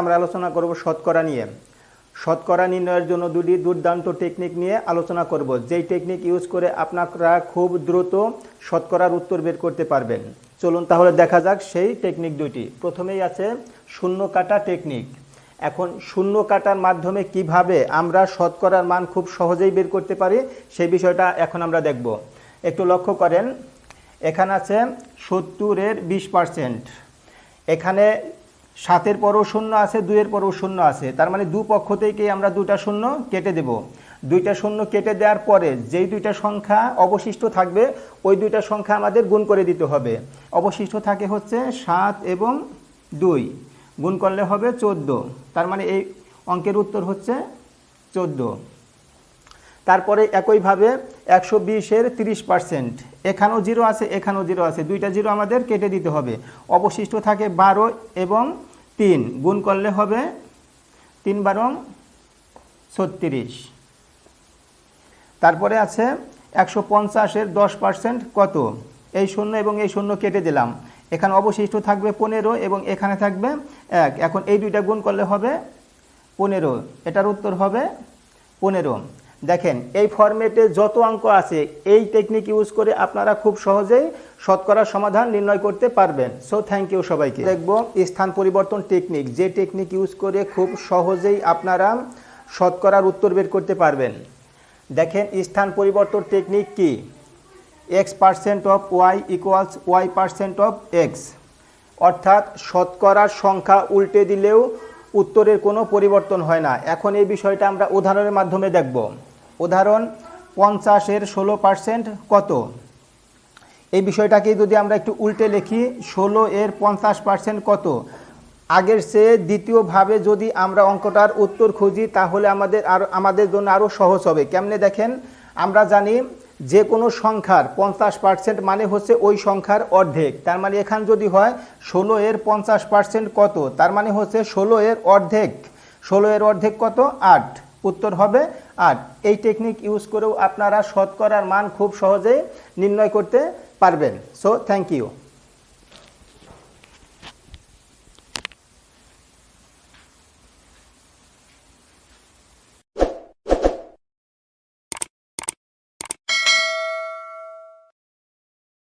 আমরা আলোচনা করব শতকরা নিয়ে। শতকরা নির্ণয়ের জন্য দুটি দুর্দান্ত টেকনিক নিয়ে আলোচনা করব, যেই টেকনিক ইউজ করে আপনারা খুব দ্রুত শতকরার উত্তর বের করতে পারবেন। চলুন তাহলে দেখা যাক সেই টেকনিক দুটি। প্রথমেই আছে শূন্য কাটা টেকনিক। এখন শূন্য কাটার মাধ্যমে কিভাবে আমরা শতকরার মান খুব সহজেই বের করতে পারি সেই বিষয়টা এখন আমরা দেখব। একটু লক্ষ্য করেন, এখানে আছে 70-এর 20%। এখানে 7-এর পরও শূন্য আছে, 2-এর পরও শূন্য আছে, তার মানে দু পক্ষ থেকেই আমরা দুটা শূন্য কেটে দেব। দুইটা শূন্য কেটে দেওয়ার পরে যেই দুইটা সংখ্যা অবশিষ্ট থাকবে ওই দুইটা সংখ্যা আমাদের গুণ করে দিতে হবে। অবশিষ্ট থাকে হচ্ছে 7 এবং 2, গুণ করলে হবে 14, তার মানে এই অঙ্কের উত্তর হচ্ছে 14। তারপরে একইভাবে 120-এর 30%, এখানেও 0 আছে, এখানেও 0 আছে, দুইটা 0 আমাদের কেটে দিতে হবে। অবশিষ্ট থাকে 12 এবং 3, গুণ করলে হবে 3 12 36। তারপরে আছে 150-এর 10% কত? এই শূন্য এবং এই শূন্য কেটে দিলাম, এখানে অবশিষ্ট থাকবে 15 এবং এখানে থাকবে 1। এখন এই দুইটা গুণ করলে হবে 15, এটার উত্তর হবে 15। দেখেন এই ফরম্যাটে যত অঙ্ক আছে এই টেকনিক ইউজ করে আপনারা খুব সহজেই শতকরার সমাধান নির্ণয় করতে পারবেন। সো থ্যাংক ইউ সবাইকে। দেখব স্থান পরিবর্তন টেকনিক, যে টেকনিক ইউজ করে খুব সহজেই আপনারা শতকরার উত্তর বের করতে পারবেন। দেখেন স্থান পরিবর্তন টেকনিক কি? x% of y equals y% of x, অর্থাৎ শতকরার সংখ্যা উল্টে দিলেও উত্তরের কোনো পরিবর্তন হয় না। এখন এই বিষয়টা আমরা উদাহরণের মাধ্যমে দেখব। উদাহরণ 50-এর 16% কত? এই বিষয়টাকে যদি আমরা একটু উল্টে লিখি, 16-এর 50% কত? আগের চেয়ে দ্বিতীয়ভাবে যদি আমরা অঙ্কটার উত্তর খুঁজি তাহলে আমাদের জন্য আরও সহজ হবে। কেমনে দেখেন, আমরা জানি যে কোনো সংখ্যার 50% মানে হচ্ছে ওই সংখ্যার অর্ধেক। তার মানে এখান যদি হয় 16-এর 50% কত, তার মানে হচ্ছে 16-এর অর্ধেক। 16-এর অর্ধেক কত? 8, উত্তর হবে 8। এই টেকনিক ইউজ করেও আপনারা শতকরার মান খুব সহজেই নির্ণয় করতে পারবেন। So thank you.